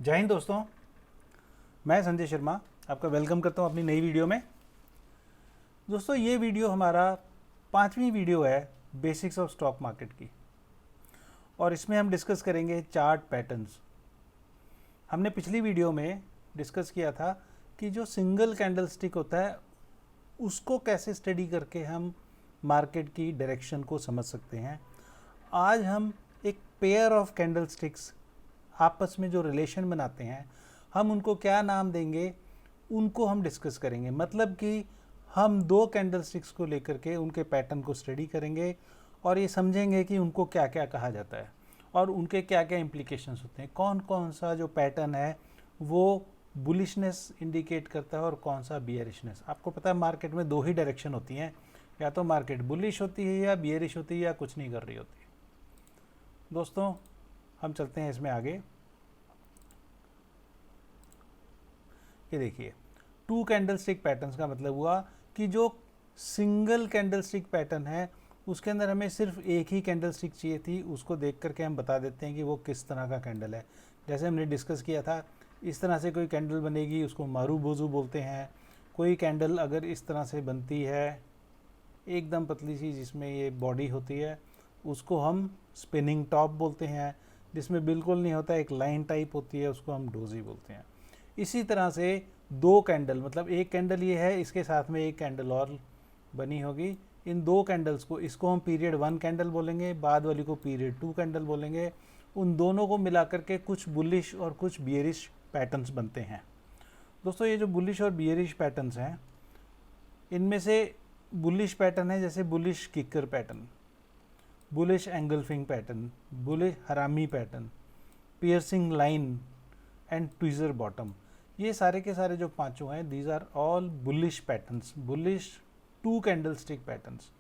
जय हिंद दोस्तों। मैं संजय शर्मा आपका वेलकम करता हूं अपनी नई वीडियो में। दोस्तों ये वीडियो हमारा 5वीं वीडियो है बेसिक्स ऑफ स्टॉक मार्केट की, और इसमें हम डिस्कस करेंगे चार्ट पैटर्न्स। हमने पिछली वीडियो में डिस्कस किया था कि जो सिंगल कैंडल स्टिक होता है उसको कैसे स्टडी करके हम मार्केट की डायरेक्शन को समझ सकते हैं। आज हम एक पेयर ऑफ कैंडल स्टिक्स आपस में जो रिलेशन बनाते हैं, हम उनको क्या नाम देंगे उनको हम डिस्कस करेंगे। मतलब कि हम दो कैंडल स्टिक्स को लेकर के उनके पैटर्न को स्टडी करेंगे और ये समझेंगे कि उनको क्या क्या कहा जाता है और उनके क्या क्या इम्प्लीकेशंस होते हैं। कौन कौन सा जो पैटर्न है वो बुलिशनेस इंडिकेट करता है और कौन सा बियरिशनेस। आपको पता है मार्केट में दो ही डायरेक्शन होती हैं, या तो मार्केट बुलिश होती है या बियरिश होती है या कुछ नहीं कर रही होती है। दोस्तों हम चलते हैं इसमें आगे। ये देखिए, टू कैंडल स्टिक पैटर्न्स का मतलब हुआ कि जो सिंगल कैंडल स्टिक पैटर्न है उसके अंदर हमें सिर्फ एक ही कैंडल स्टिक चाहिए थी, उसको देख करके हम बता देते हैं कि वो किस तरह का कैंडल है। जैसे हमने डिस्कस किया था, इस तरह से कोई कैंडल बनेगी उसको मारू बोजू बोलते हैं। कोई कैंडल अगर इस तरह से बनती है एकदम पतली सी जिसमें ये बॉडी होती है उसको हम स्पिनिंग टॉप बोलते हैं। जिसमें बिल्कुल नहीं होता, एक लाइन टाइप होती है, उसको हम डोजी बोलते हैं। इसी तरह से दो कैंडल, मतलब एक कैंडल ये है, इसके साथ में एक कैंडल और बनी होगी। इन दो कैंडल्स को, इसको हम पीरियड 1 कैंडल बोलेंगे, बाद वाली को पीरियड 2 कैंडल बोलेंगे। उन दोनों को मिलाकर के कुछ बुलिश और कुछ बियरिश पैटर्न्स बनते हैं। दोस्तों ये जो बुलिश और बियरिश पैटर्न्स हैं, इनमें से बुलिश पैटर्न है जैसे bullish kicker pattern, bullish engulfing pattern, bullish harami pattern, piercing line and tweezer bottom. ये सारे के सारे जो पांचों हैं, these are all bullish patterns, bullish two candle stick patterns.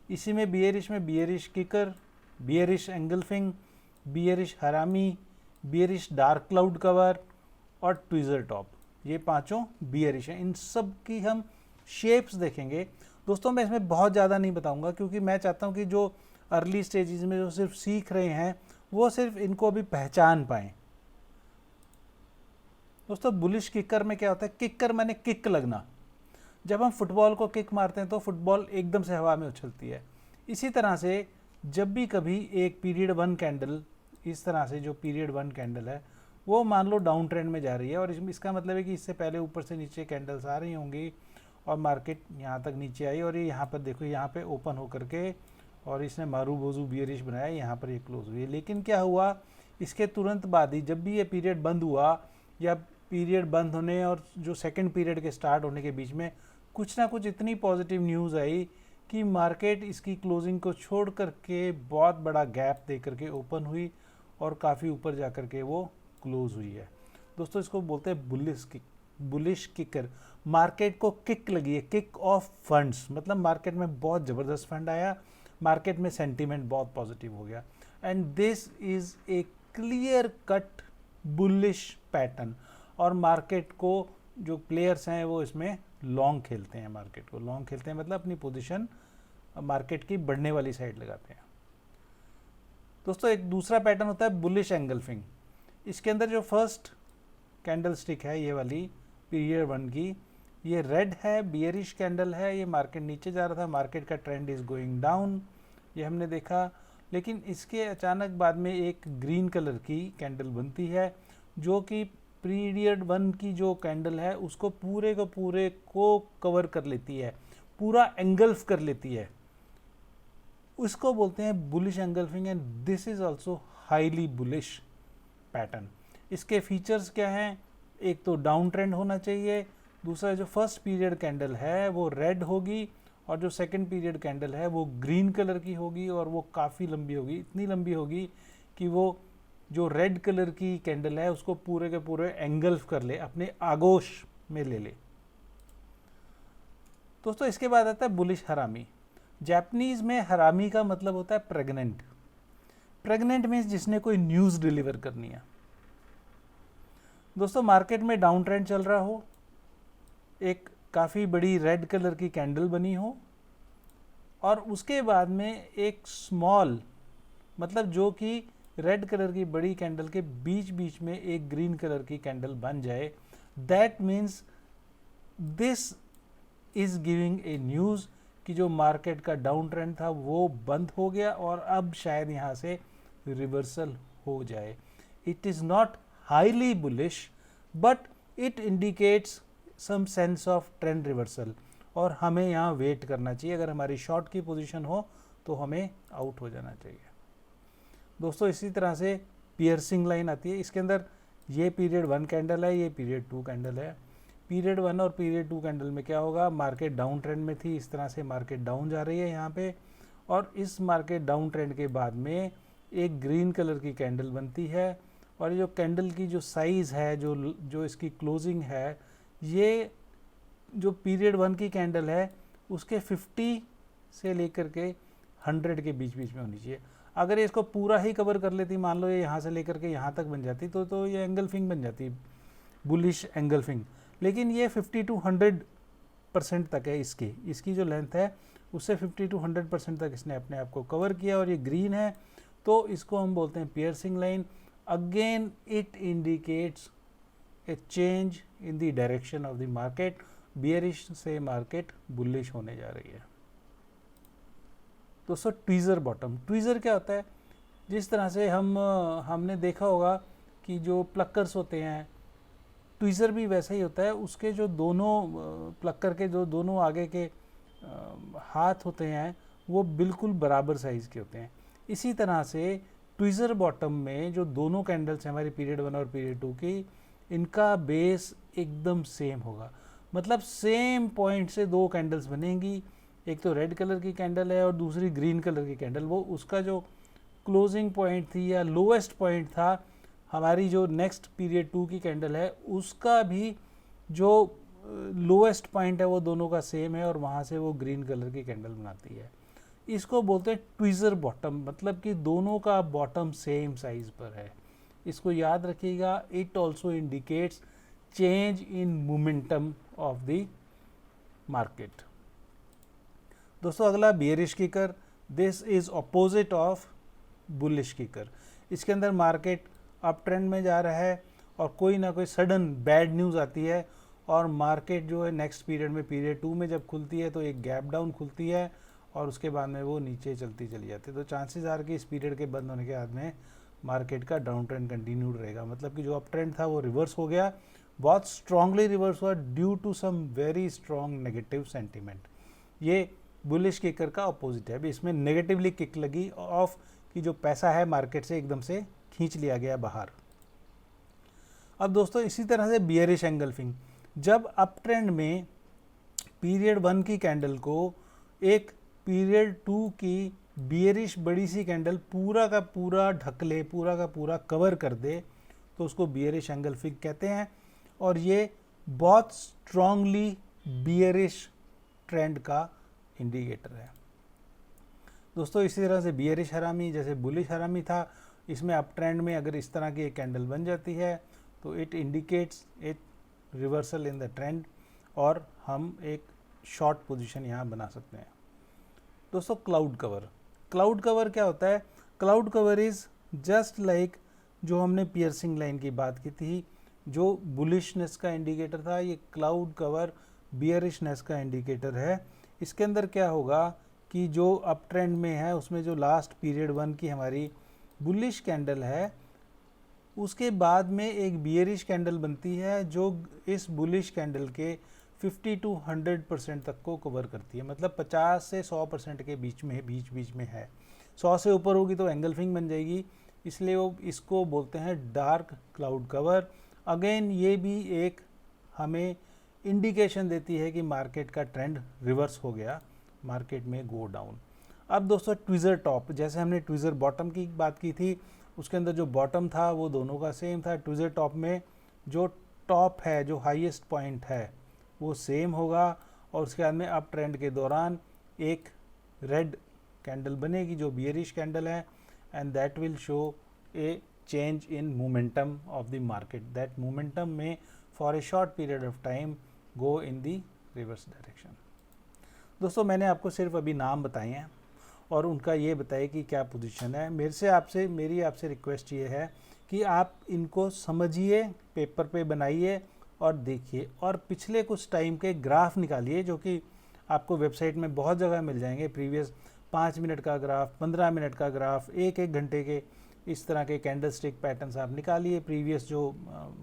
इसी में bearish kicker, bearish engulfing, bearish harami, bearish dark cloud cover और ट्विजर टॉप, ये पांचों बियरिश हैं। इन सब की हम शेप्स देखेंगे। दोस्तों मैं इसमें बहुत ज़्यादा नहीं बताऊंगा क्योंकि मैं चाहता हूं कि जो अर्ली स्टेजेस में जो सिर्फ सीख रहे हैं वो सिर्फ इनको अभी पहचान पाएँ। दोस्तों बुलिश किकर में क्या होता है? किकर माने किक लगना। जब हम फुटबॉल को किक मारते हैं तो फुटबॉल एकदम से हवा में उछलती है। इसी तरह से जब भी कभी एक पीरियड 1 कैंडल, इस तरह से जो पीरियड 1 कैंडल है वो मान लो डाउन ट्रेंड में जा रही है, और इसका मतलब है कि इससे पहले ऊपर से नीचे कैंडल्स आ रही होंगी और मार्केट यहाँ तक नीचे आई, और ये यहाँ पर देखो, यहाँ पे ओपन होकर के और इसने मारू बोजू बियरिश बनाया, यहाँ पर ये क्लोज हुई है। लेकिन क्या हुआ, इसके तुरंत बाद ही जब भी ये पीरियड बंद हुआ या पीरियड बंद होने और जो सेकंड पीरियड के स्टार्ट होने के बीच में कुछ ना कुछ इतनी पॉजिटिव न्यूज़ आई कि मार्केट इसकी क्लोजिंग को छोड़ करके बहुत बड़ा गैप दे करके ओपन हुई और काफ़ी ऊपर जा करके वो क्लोज हुई है। दोस्तों इसको बोलते हैं बुलिश किकर। मार्केट को किक लगी है, किक ऑफ फंड्स, मतलब मार्केट में बहुत ज़बरदस्त फंड आया, मार्केट में सेंटीमेंट बहुत पॉजिटिव हो गया, and this is a clear cut bullish pattern. और मार्केट को जो प्लेयर्स हैं वो इसमें लॉन्ग खेलते हैं, मार्केट को लॉन्ग खेलते हैं, मतलब अपनी पोजीशन मार्केट की बढ़ने वाली साइड लगाते हैं। दोस्तों एक दूसरा पैटर्न होता है बुलिश एंगल्फिंग। इसके अंदर जो फर्स्ट कैंडल स्टिक है, ये वाली पीरियड 1 की, ये रेड है, बियरिश कैंडल है, ये मार्केट नीचे जा रहा था, मार्केट का ट्रेंड इज गोइंग डाउन, ये हमने देखा। लेकिन इसके अचानक बाद में एक ग्रीन कलर की कैंडल बनती है जो कि पीरियड 1 की जो कैंडल है उसको पूरे को कवर कर लेती है, पूरा एंगल्फ कर लेती है। उसको बोलते हैं bullish engulfing, and this is also highly bullish pattern. इसके फीचर्स क्या हैं? एक तो डाउन ट्रेंड होना चाहिए, दूसरा जो फर्स्ट पीरियड कैंडल है वो रेड होगी और जो सेकंड पीरियड कैंडल है वो ग्रीन कलर की होगी, और वो काफ़ी लंबी होगी, इतनी लंबी होगी कि वो जो रेड कलर की कैंडल है उसको पूरे के पूरे एंगल्फ कर ले, अपने आगोश में ले ले। दोस्तों इसके बाद आता है बुलिश हरामी। जापानीज में हरामी का मतलब होता है प्रेग्नेंट। प्रेग्नेंट मीन्स जिसने कोई न्यूज़ डिलीवर करनी है। दोस्तों मार्केट में डाउन ट्रेंड चल रहा हो, एक काफ़ी बड़ी रेड कलर की कैंडल बनी हो, और उसके बाद में एक स्मॉल, मतलब जो कि रेड कलर की बड़ी कैंडल के बीच बीच में एक ग्रीन कलर की कैंडल बन जाए, that means this is giving a news कि जो मार्केट का डाउन ट्रेंड था वो बंद हो गया और अब शायद यहाँ से रिवर्सल हो जाए. It is not highly bullish but it indicates some sense of trend reversal, और हमें यहाँ वेट करना चाहिए. अगर हमारी शॉर्ट की पोजीशन हो तो हमें आउट हो जाना चाहिए. दोस्तों इसी तरह से पियर्सिंग लाइन आती है. इसके अंदर ये पीरियड 1 कैंडल है, ये पीरियड 2 कैंडल है. पीरियड 1 और पीरियड 2 कैंडल में क्या होगा, मार्केट डाउन ट्रेंड में थी, इस तरह से मार्केट डाउन जा रही है यहाँ पे, और इस मार्केट डाउन ट्रेंड के बाद में एक ग्रीन कलर की कैंडल बनती है, और ये जो कैंडल की जो साइज़ है, जो इसकी क्लोजिंग है, ये जो पीरियड 1 की कैंडल है उसके 50 से लेकर के 100 के बीच बीच में होनी चाहिए. अगर ये इसको पूरा ही कवर कर लेती, मान लो ये यहाँ से लेकर के यहाँ तक बन जाती, तो ये एंगल्फिंग बन जाती, बुलिश एंगल्फिंग. लेकिन ये 50 to 100% तक है, इसकी जो लेंथ है उससे 50 to 100% तक इसने अपने आप को कवर किया, और ये ग्रीन है तो इसको हम बोलते हैं piercing line. Again it indicates a change in the direction of the market. Bearish से मार्केट बुलिश होने जा रही है. दोस्तों ट्वीज़र बॉटम, ट्वीज़र क्या होता है, जिस तरह से हमने देखा होगा कि जो प्लक्कर्स होते हैं, ट्वीज़र भी वैसा ही होता है. उसके जो दोनों प्लक्कर के जो दोनों आगे के हाथ होते हैं वो बिल्कुल बराबर साइज़ के होते हैं. इसी तरह से ट्वीज़र बॉटम में जो दोनों कैंडल्स हैं हमारी पीरियड 1 और पीरियड 2 की, इनका बेस एकदम सेम होगा. मतलब सेम पॉइंट से दो कैंडल्स बनेंगी, एक तो रेड कलर की कैंडल है और दूसरी ग्रीन कलर की कैंडल. वो उसका जो क्लोजिंग पॉइंट थी या लोएस्ट पॉइंट था, हमारी जो नेक्स्ट पीरियड 2 की कैंडल है उसका भी जो लोएस्ट पॉइंट है वो दोनों का सेम है, और वहाँ से वो ग्रीन कलर की कैंडल बनाती है. इसको बोलते हैं ट्वीज़र बॉटम, मतलब कि दोनों का बॉटम सेम साइज पर है. इसको याद रखिएगा. It also indicates change in momentum of the market. दोस्तों अगला bearish kicker. This is opposite of bullish kicker. इसके अंदर मार्केट अप ट्रेंड में जा रहा है और कोई ना कोई सडन बैड न्यूज़ आती है, और मार्केट जो है नेक्स्ट पीरियड में पीरियड 2 में जब खुलती है तो एक गैप डाउन खुलती है और उसके बाद में वो नीचे चलती चली जाती है. तो चांसेस आर कि इस पीरियड के बंद होने के बाद में मार्केट का डाउन ट्रेंड कंटिन्यूड रहेगा. मतलब कि जो अप ट्रेंड था वो रिवर्स हो गया, बहुत स्ट्रांगली रिवर्स हुआ due to some very strong negative sentiment. ये बुलिश किकर का अपोजिट है. अभी इसमें नेगेटिवली किक लगी ऑफ कि जो पैसा है मार्केट से एकदम से खींच लिया गया बाहर. अब दोस्तों इसी तरह से बियरिश एंगल्फिंग. जब अप ट्रेंड में पीरियड 1 की कैंडल को एक पीरियड 2 की बियरिश बड़ी सी कैंडल पूरा का पूरा ढक ले, पूरा का पूरा कवर कर दे, तो उसको बियरिश एंगल्फिंग कहते हैं. और ये बहुत स्ट्रांगली बियरिश ट्रेंड का इंडिकेटर है. दोस्तों इसी तरह से बियरिश हरामी जैसे बुलिश हरामी था, इसमें अप ट्रेंड में अगर इस तरह की एक कैंडल बन जाती है तो it indicates it reversal in the trend, और हम एक शॉर्ट पोजीशन यहाँ बना सकते हैं. दोस्तों क्लाउड कवर. क्लाउड कवर क्या होता है? Cloud cover is just like जो हमने पियर्सिंग लाइन की बात की थी, जो बुलिशनेस का इंडिकेटर था, ये क्लाउड कवर बियरिशनेस का इंडिकेटर है. इसके अंदर क्या होगा कि जो अप ट्रेंड में है उसमें जो लास्ट पीरियड 1 की हमारी बुलिश कैंडल है, उसके बाद में एक बियरिश कैंडल बनती है जो इस बुलिश कैंडल के 50 to 100% तक को कवर करती है. मतलब 50 से 100% के बीच में है. 100 से ऊपर होगी तो एंगल्फिंग बन जाएगी, इसलिए वो इसको बोलते हैं डार्क क्लाउड कवर. अगेन ये भी एक हमें इंडिकेशन देती है कि मार्केट का ट्रेंड रिवर्स हो गया, मार्केट में गो डाउन. अब दोस्तों ट्वीज़र टॉप, जैसे हमने ट्वीज़र बॉटम की बात की थी, उसके अंदर जो बॉटम था वो दोनों का सेम था. ट्वीज़र टॉप में जो टॉप है, जो हाईएस्ट पॉइंट है, वो सेम होगा, और उसके बाद में अप ट्रेंड के दौरान एक रेड कैंडल बनेगी जो बियरिश कैंडल है, and that will show a change in momentum of the market. That momentum में for a short period of time go in the reverse direction. दोस्तों मैंने आपको सिर्फ अभी नाम बताए हैं, और उनका ये बताइए कि क्या पोजीशन है। मेरी आपसे रिक्वेस्ट ये है कि आप इनको समझिए, पेपर पे बनाइए और देखिए, और पिछले कुछ टाइम के ग्राफ निकालिए जो कि आपको वेबसाइट में बहुत जगह मिल जाएंगे। प्रीवियस 5 मिनट का ग्राफ, 15 मिनट का ग्राफ, एक घंटे के, इस तरह के कैंडल स्टिक पैटर्न्स आप निकालिए। प्रीवियस जो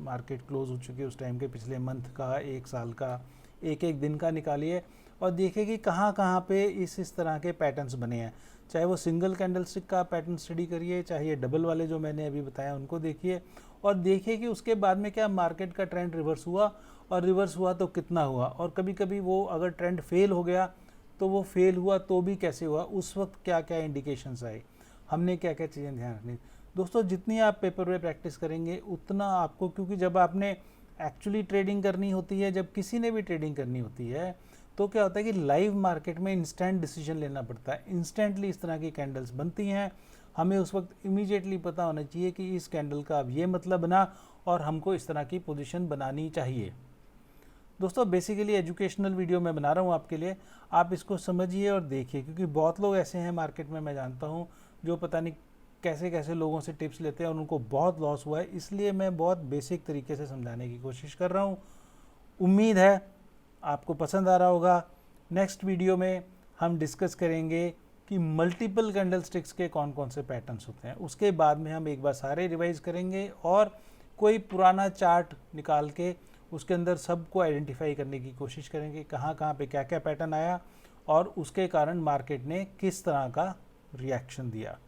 मार्केट क्लोज हो चुकी है उस टाइम के, पिछले मंथ का, एक साल का, एक दिन का निकालिए और देखिए कि कहाँ कहाँ पे इस तरह के पैटर्न्स बने हैं। चाहे वो सिंगल कैंडल स्टिक का पैटर्न स्टडी करिए, चाहे ये डबल वाले जो मैंने अभी बताया उनको देखिए, और देखिए कि उसके बाद में क्या मार्केट का ट्रेंड रिवर्स हुआ, और रिवर्स हुआ तो कितना हुआ, और कभी कभी वो अगर ट्रेंड फेल हो गया तो वो फेल हुआ तो भी कैसे हुआ, उस वक्त क्या क्या इंडिकेशंस आए, हमने क्या क्या चीज़ें ध्यान रखनी। दोस्तों जितनी आप पेपर पे प्रैक्टिस करेंगे उतना आपको, क्योंकि जब आपने एक्चुअली ट्रेडिंग करनी होती है, जब किसी ने भी ट्रेडिंग करनी होती है, तो क्या होता है कि लाइव मार्केट में इंस्टेंट डिसीजन लेना पड़ता है। इंस्टेंटली इस तरह की कैंडल्स बनती हैं, हमें उस वक्त इमीडिएटली पता होना चाहिए कि इस कैंडल का अब ये मतलब बना और हमको इस तरह की पोजीशन बनानी चाहिए। दोस्तों बेसिकली एजुकेशनल वीडियो मैं बना रहा हूँ आपके लिए, आप इसको समझिए और देखिए, क्योंकि बहुत लोग ऐसे हैं मार्केट में, मैं जानता हूँ, जो पता नहीं कैसे कैसे लोगों से टिप्स लेते हैं और उनको बहुत लॉस हुआ है। इसलिए मैं बहुत बेसिक तरीके से समझाने की कोशिश कर रहा हूँ। उम्मीद है आपको पसंद आ रहा होगा। नेक्स्ट वीडियो में हम डिस्कस करेंगे कि मल्टीपल कैंडल स्टिक्स के कौन कौन से पैटर्न्स होते हैं। उसके बाद में हम एक बार सारे रिवाइज करेंगे और कोई पुराना चार्ट निकाल के उसके अंदर सबको आइडेंटिफाई करने की कोशिश करेंगे, कहाँ कहाँ पे क्या क्या पैटर्न आया और उसके कारण मार्केट ने किस तरह का रिएक्शन दिया।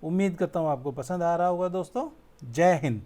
उम्मीद करता हूँ आपको पसंद आ रहा होगा दोस्तों। जय हिंद।